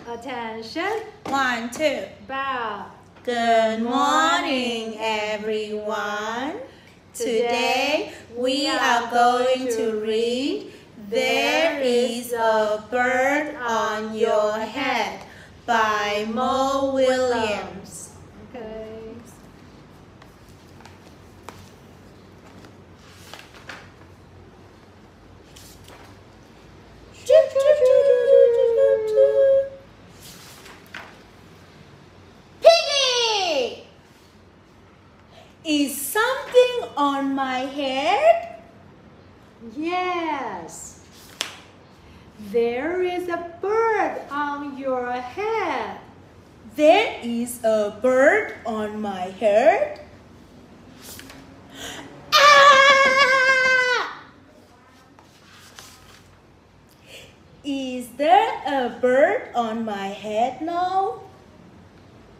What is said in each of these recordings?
Attention. 1, 2. Bow. Good morning, everyone. Today we are going to read There is a Bird on Your Head by Mo Williams. Okay. Piggy! Is something on my head? Yes. There is a bird on your head. There is a bird on my head? Ah! Is there a bird on my head now?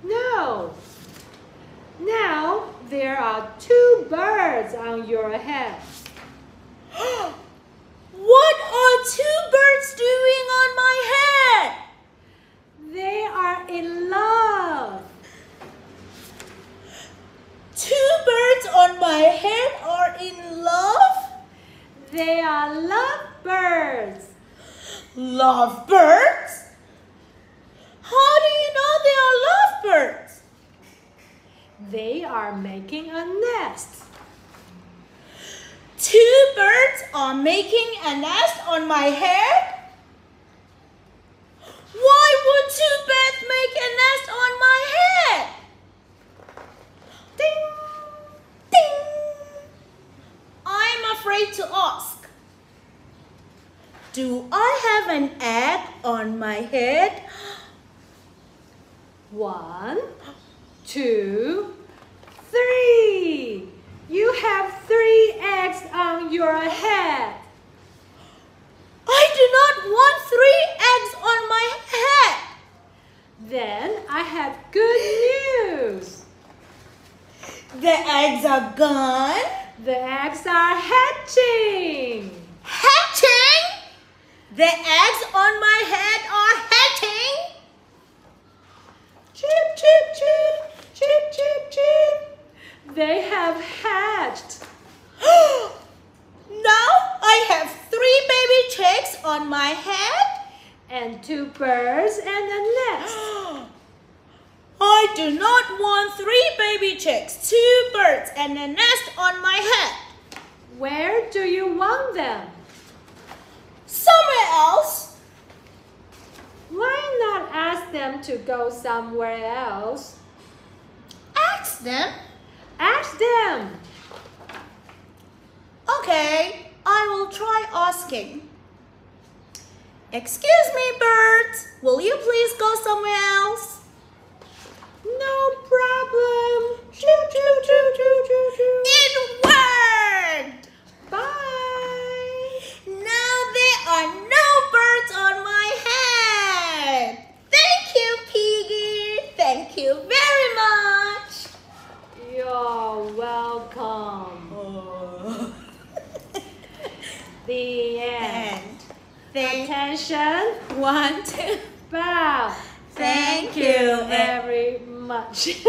No. Now there are 2 birds on your head. What are 2 birds doing on my head? They are in love. 2 birds on my head are in love? They are lovebirds. Lovebirds? How do you know they are lovebirds? They are making a nest. 2 birds are making a nest on my head? Why would 2 birds make a nest on my head? Ding! Ding! I'm afraid to ask. Do I have an egg on my head? 1, 2, 3. You have 3 eggs on your head. I do not want 3 eggs on my head. Then I have good news. The eggs are gone. The eggs are hatching. Hatching? The eggs on my head are hatching? Chip, chip, chip, chip, chip, chip. They have hatched. Now I have 3 baby chicks on my head And 2 birds and a nest. I do not want 3 baby chicks, 2 birds and a nest on my head. Where do you want them? Somewhere else. Why not ask them to go somewhere else? Ask them. Ask them. Okay, I will try asking. Excuse me, birds. Will you please go somewhere else? No problem. Choo, choo, choo, choo, choo, choo. It worked! Bye. Now there are no birds on my head. Thank you, Piggy. Thank you very much. You're welcome. The end. Attention. 1, 2. Bow. Thank you very much.